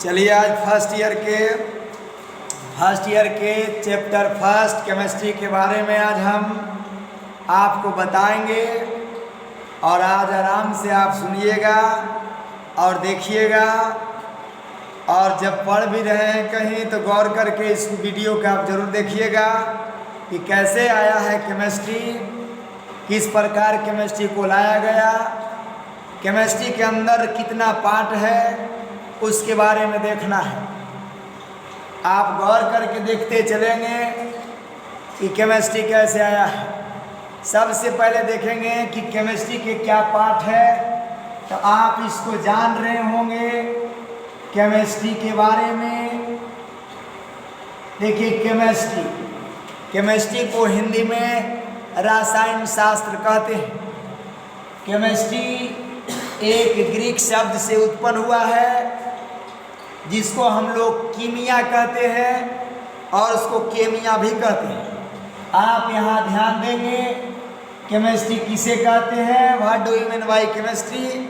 चलिए आज first year के चैप्टर फर्स्ट केमिस्ट्री के बारे में आज हम आपको बताएंगे और आज आराम से आप सुनिएगा और देखिएगा, और जब पढ़ भी रहे हैं कहीं तो गौर करके इस वीडियो को आप ज़रूर देखिएगा कि कैसे आया है केमिस्ट्री, किस प्रकार केमिस्ट्री को लाया गया, केमिस्ट्री के अंदर कितना पार्ट है उसके बारे में देखना है। आप गौर करके देखते चलेंगे कि केमिस्ट्री कैसे आया है। सबसे पहले देखेंगे कि केमिस्ट्री के क्या पार्ट है, तो आप इसको जान रहे होंगे केमिस्ट्री के बारे में। देखिए केमिस्ट्री को हिंदी में रसायन शास्त्र कहते हैं। केमिस्ट्री एक ग्रीक शब्द से उत्पन्न हुआ है जिसको हम लोग कीमिया कहते हैं और उसको केमिया भी कहते हैं। आप यहाँ ध्यान देंगे केमिस्ट्री किसे कहते हैं, what do you mean by chemistry.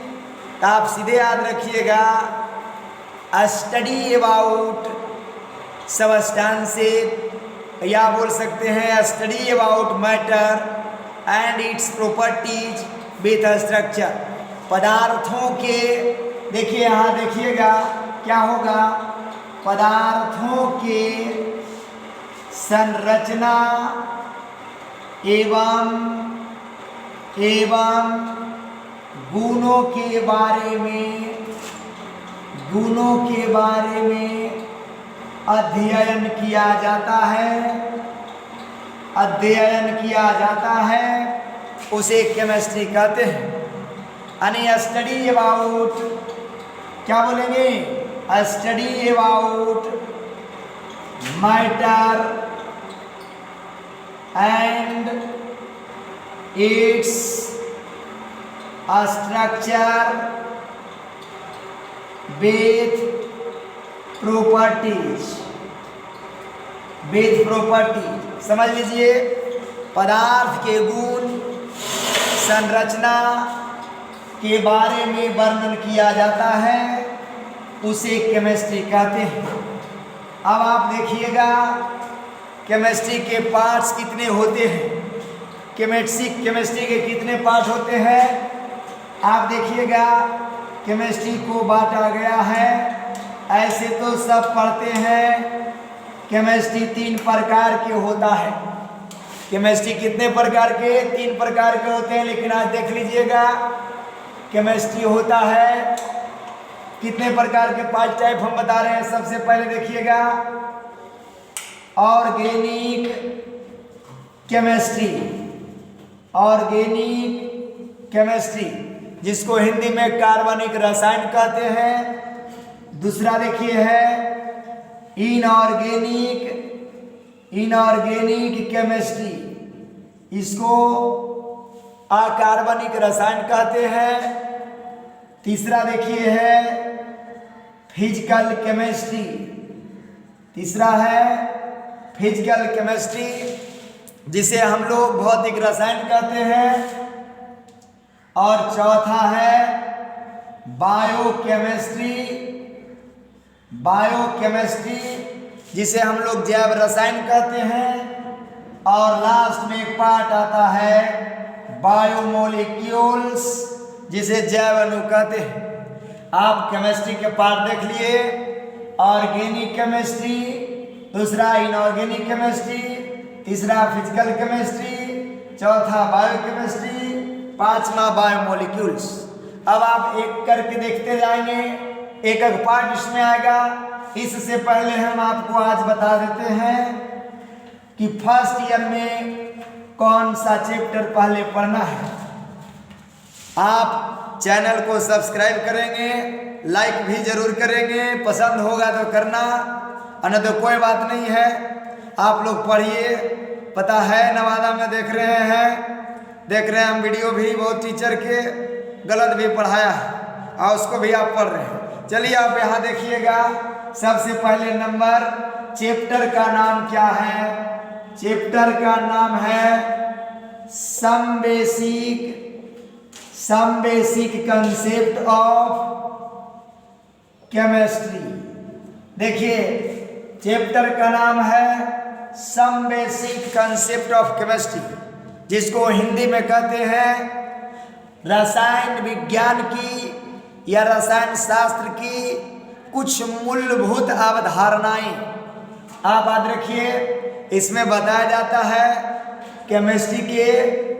तो आप सीधे याद रखिएगा, स्टडी अबाउट सबस्टेंसेस, या बोल सकते हैं study about matter and its properties with structure. पदार्थों के, देखिए यहाँ देखिएगा क्या होगा, पदार्थों के संरचना एवं गुणों के बारे में अध्ययन किया जाता है, उसे केमिस्ट्री कहते हैं। यानी स्टडी अबाउट, क्या बोलेंगे, study about matter and its structure with properties. समझ लीजिए, पदार्थ के गुण संरचना के बारे में वर्णन किया जाता है, उसे केमिस्ट्री कहते हैं। अब आप देखिएगा केमिस्ट्री के पार्ट्स कितने होते हैं, केमिस्ट्री के कितने पार्ट होते हैं। आप देखिएगा केमिस्ट्री को बांटा गया है, ऐसे तो सब पढ़ते हैं। केमिस्ट्री 3 प्रकार के होता है। केमिस्ट्री कितने प्रकार के, 3 प्रकार के होते हैं। लेकिन आज देख लीजिएगा केमिस्ट्री होता है कितने प्रकार के, 5 टाइप हम बता रहे हैं। सबसे पहले देखिएगा ऑर्गेनिक केमिस्ट्री, जिसको हिंदी में कार्बनिक रसायन कहते हैं। दूसरा देखिए है इनऑर्गेनिक केमिस्ट्री, इसको अकार्बनिक रसायन कहते हैं। तीसरा देखिए है फिजिकल केमिस्ट्री, जिसे हम लोग भौतिक रसायन कहते हैं। और चौथा है बायोकेमिस्ट्री, जिसे हम लोग जैव रसायन कहते हैं। और लास्ट में एक पार्ट आता है बायोमोलिक्यूल्स, जिसे जैव अणु कहते हैं। आप केमिस्ट्री के पार्ट देख लिए, ऑर्गेनिक केमिस्ट्री, दूसरा इनऑर्गेनिक केमिस्ट्री, तीसरा फिजिकल केमिस्ट्री, चौथा बायोकेमिस्ट्री, 5वां बायोमोलिक्यूल्स। अब आप एक करके देखते जाएंगे, एक पार्ट इसमें आएगा। इससे पहले हम आपको आज बता देते हैं कि फर्स्ट ईयर में कौन सा चैप्टर पहले पढ़ना है। आप चैनल को सब्सक्राइब करेंगे, लाइक भी जरूर करेंगे, पसंद होगा तो करना, अन्य तो कोई बात नहीं है। आप लोग पढ़िए, पता है नवादा में देख रहे हैं हम वीडियो भी, बहुत टीचर के गलत भी पढ़ाया है और उसको भी आप पढ़ रहे हैं। चलिए आप यहाँ देखिएगा, सबसे पहले नंबर, चैप्टर का नाम क्या है। चैप्टर का नाम है some basic some basic concept of chemistry. देखिए चैप्टर का नाम है some basic concept of chemistry, जिसको हिंदी में कहते हैं रसायन विज्ञान की या रसायन शास्त्र की कुछ मूलभूत अवधारणाएं। आप याद रखिए, इसमें बताया जाता है केमिस्ट्री के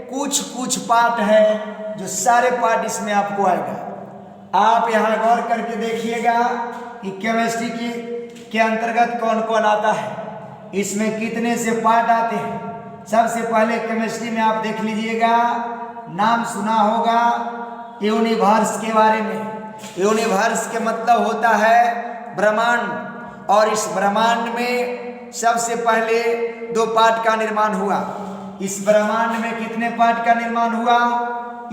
कुछ पार्ट है, जो सारे पार्ट इसमें आपको आएगा। आप यहाँ गौर करके देखिएगा कि केमिस्ट्री के अंतर्गत कौन कौन आता है, इसमें कितने से पार्ट आते हैं। सबसे पहले केमिस्ट्री में आप देख लीजिएगा, नाम सुना होगा यूनिवर्स के बारे में। यूनिवर्स के मतलब होता है ब्रह्मांड, और इस ब्रह्मांड में सबसे पहले 2 पार्ट का निर्माण हुआ। इस ब्रह्मांड में कितने पार्ट का निर्माण हुआ?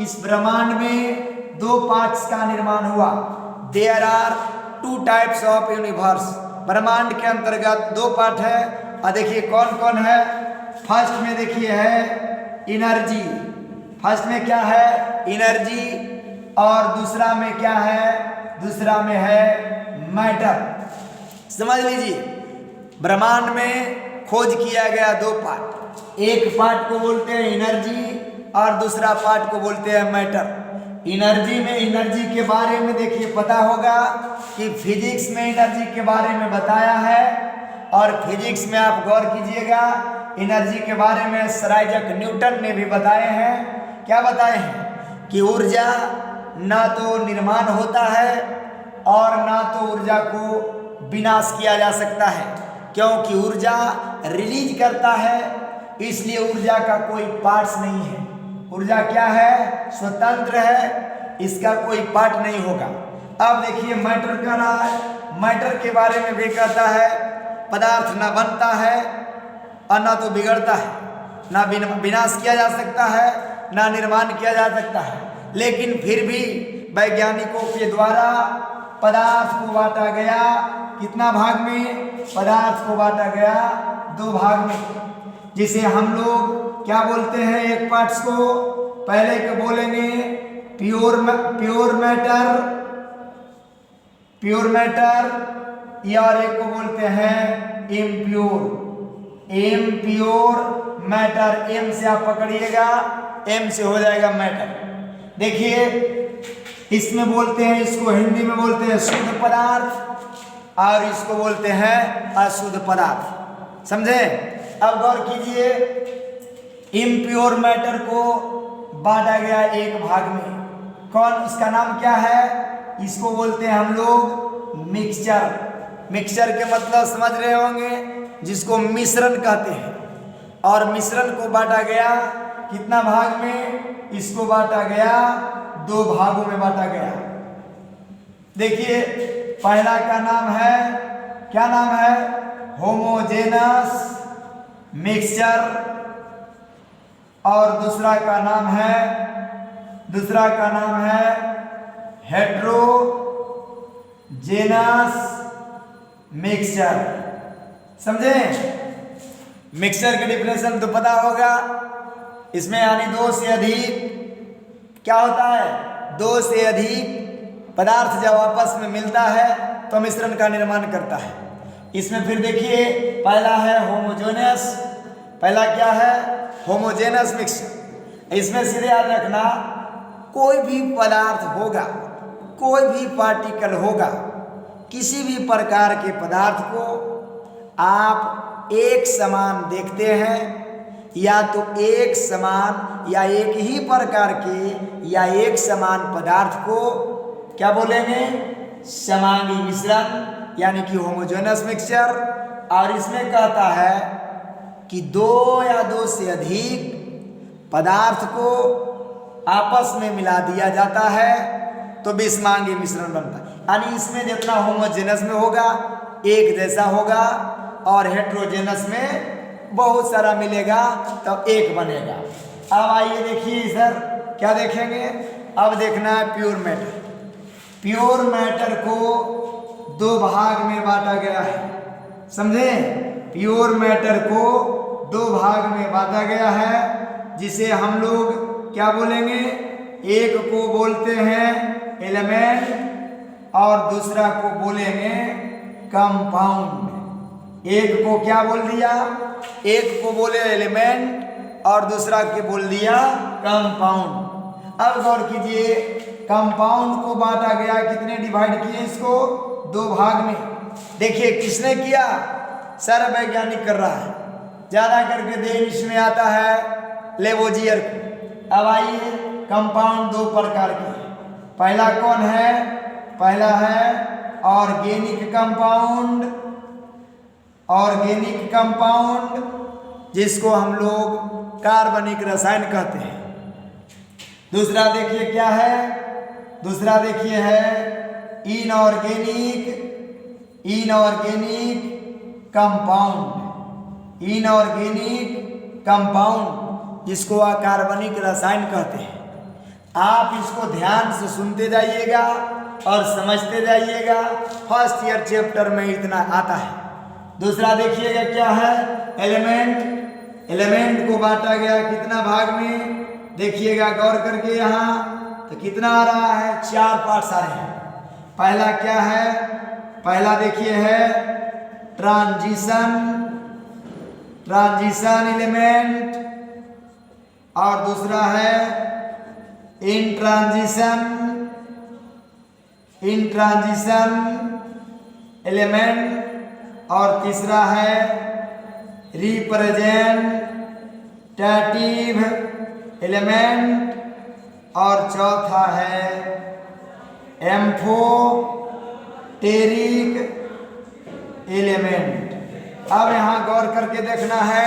इस ब्रह्मांड में 2 पार्ट्स का निर्माण हुआ। There are 2 types of universe. ब्रह्मांड के अंतर्गत 2 पार्ट है, और देखिए कौन कौन है। फर्स्ट में देखिए है एनर्जी। फर्स्ट में क्या है? एनर्जी। और दूसरा में क्या है? दूसरा में है मैटर। समझ लीजिए, ब्रह्मांड में खोज किया गया 2 पार्ट। एक पार्ट को बोलते हैं एनर्जी, और दूसरा पार्ट को बोलते हैं मैटर। एनर्जी में, एनर्जी के बारे में देखिए पता होगा कि फिजिक्स में एनर्जी के बारे में बताया है, और फिजिक्स में आप गौर कीजिएगा एनर्जी के बारे में सर आइजैक न्यूटन ने भी बताए हैं। क्या बताए हैं? कि ऊर्जा ना तो निर्माण होता है और ना तो ऊर्जा को विनाश किया जा सकता है, क्योंकि ऊर्जा रिलीज करता है, इसलिए ऊर्जा का कोई पार्ट्स नहीं है। ऊर्जा क्या है? स्वतंत्र है, इसका कोई पार्ट नहीं होगा। अब देखिए मैटर कह रहा है, मैटर के बारे में भी कहता है पदार्थ ना बनता है और ना तो बिगड़ता है, ना विनाश किया जा सकता है, ना निर्माण किया जा सकता है, लेकिन फिर भी वैज्ञानिकों के द्वारा पदार्थ को बांटा गया। कितना भाग में? पदार्थ को बांटा गया 2 भाग में, जिसे हम लोग क्या बोलते हैं? एक पार्ट्स को पहले के बोलेंगे प्योर मैटर, या और एक को बोलते हैं इम्प्योर मैटर। एम से आप पकड़िएगा, एम से हो जाएगा मैटर। देखिए इसमें बोलते हैं, इसको हिंदी में बोलते हैं शुद्ध पदार्थ, और इसको बोलते हैं अशुद्ध पदार्थ। समझे? अब गौर कीजिए, इम्प्योर मैटर को बांटा गया 1 भाग में। कौन? उसका नाम क्या है? इसको बोलते हैं हम लोग मिक्सचर। मिक्सचर के मतलब समझ रहे होंगे, जिसको मिश्रण कहते हैं। और मिश्रण को बांटा गया कितना भाग में? इसको बांटा गया 2 भागों में बांटा गया। देखिए पहला का नाम है, क्या नाम है? होमोजेनस मिक्सचर, और दूसरा का नाम है हेट्रोजेनस मिक्सचर। समझे? मिक्सचर के डिफिनेशन तो पता होगा, इसमें यानी 2 से अधिक क्या होता है? 2 से अधिक पदार्थ जब आपस में मिलता है तो मिश्रण का निर्माण करता है। इसमें फिर देखिए पहला है होमोजेनस। पहला क्या है? Homogeneous mixture. इसमें सीधे याद रखना, कोई भी पदार्थ होगा, कोई भी पार्टिकल होगा, किसी भी प्रकार के पदार्थ को आप एक समान देखते हैं, या तो एक समान या एक ही प्रकार के या एक समान पदार्थ को क्या बोलेंगे? समांगी मिश्रण, यानी कि होमोजेनस मिक्सचर। और इसमें कहता है कि 2 या 2 से अधिक पदार्थ को आपस में मिला दिया जाता है तो विषमांगी मिश्रण बनता है। यानी इसमें जितना होमोजेनस में होगा एक जैसा होगा, और हेट्रोजेनस में बहुत सारा मिलेगा तो एक बनेगा। अब आइए देखिए सर, क्या देखेंगे? अब देखना है प्योर मैटर। प्योर मैटर को 2 भाग में बांटा गया है। समझे? प्योर मैटर को 2 भाग में बांटा गया है, जिसे हम लोग क्या बोलेंगे? एक को बोलते हैं एलिमेंट और दूसरा को बोलेंगे कंपाउंड। एक को क्या बोल दिया? एक को बोले एलिमेंट और दूसरा के बोल दिया कंपाउंड। अब गौर कीजिए, कंपाउंड को बांटा गया, कितने डिवाइड किए इसको? 2 भाग में। देखिए किसने किया? सारा वैज्ञानिक कर रहा है, ज्यादा करके देन इसमें आता है लेवोजियर को। अब आइए, कंपाउंड 2 प्रकार के। पहला कौन है? पहला है ऑर्गेनिक कंपाउंड। ऑर्गेनिक कंपाउंड जिसको हम लोग कार्बनिक रसायन कहते हैं। दूसरा देखिए क्या है? दूसरा देखिए है इनऑर्गेनिक कंपाउंड। इनऑर्गेनिक कंपाउंड जिसको अकार्बनिक रसायन कहते हैं। आप इसको ध्यान से सुनते जाइएगा और समझते जाइएगा। फर्स्ट ईयर चैप्टर में इतना आता है। दूसरा देखिएगा क्या है? एलिमेंट। एलिमेंट को बांटा गया कितना भाग में? देखिएगा गौर करके, यहाँ तो कितना आ रहा है? 4 पार्ट्स आ रहे हैं। पहला क्या है? पहला देखिए है ट्रांजिशन एलिमेंट और दूसरा है इन ट्रांजिशन एलिमेंट और तीसरा है रिप्रेजेंटेटिव एलिमेंट और चौथा है एम्फोटेरिक एलिमेंट। अब यहाँ गौर करके देखना है,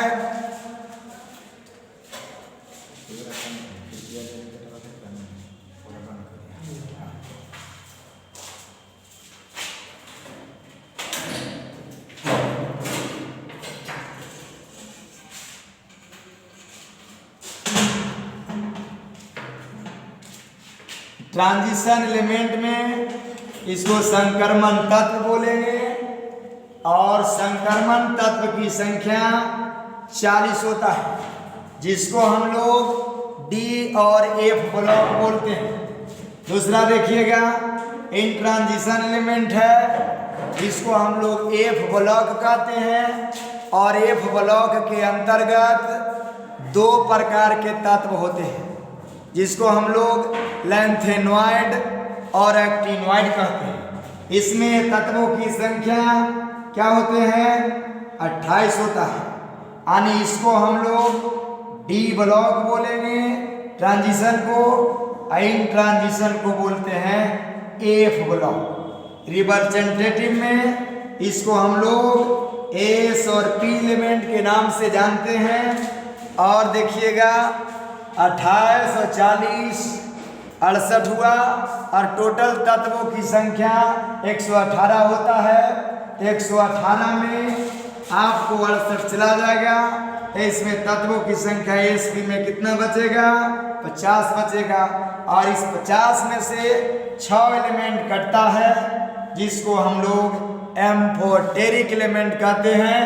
ट्रांजिशन एलिमेंट में इसको संक्रमण तत्व बोलेंगे और संक्रमण तत्व की संख्या 40 होता है, जिसको हम लोग डी और एफ ब्लॉक बोलते हैं। दूसरा देखिएगा इन ट्रांजिशन एलिमेंट है, जिसको हम लोग एफ ब्लॉक कहते हैं और एफ ब्लॉक के अंतर्गत 2 प्रकार के तत्व होते हैं, जिसको हम लोग लैंथेनॉइड और एक्टिनॉइड कहते हैं। इसमें तत्वों की संख्या क्या होते हैं? 28 होता है, यानी इसको हम लोग डी ब्लॉक बोलेंगे ट्रांजिशन को, इन ट्रांजिशन को बोलते हैं एफ ब्लॉक। रिप्रेजेंटेटिव में इसको हम लोग एस और पी एलिमेंट के नाम से जानते हैं। और देखिएगा 28 और 40 68 हुआ और टोटल तत्वों की संख्या 118 होता है। 118 में आपको 68 चला जाएगा तो इसमें तत्वों की संख्या एसपी में कितना बचेगा? 50 बचेगा। और इस 50 में से 6 एलिमेंट कटता है, जिसको हम लोग एम्फोटेरिक एलिमेंट कहते हैं।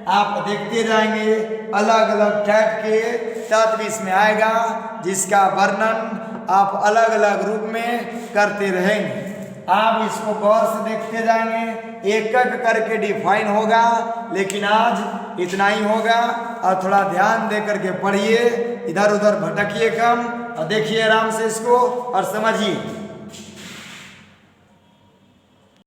आप देखते जाएंगे अलग अलग टाइप के तत्व इसमें आएगा, जिसका वर्णन आप अलग अलग रूप में करते रहेंगे। आप इसको गौर से देखते जाएंगे, एक एक करके डिफाइन होगा, लेकिन आज इतना ही होगा। और थोड़ा ध्यान दे करके पढ़िए, इधर उधर भटकिए कम और देखिए आराम से इसको और समझिए।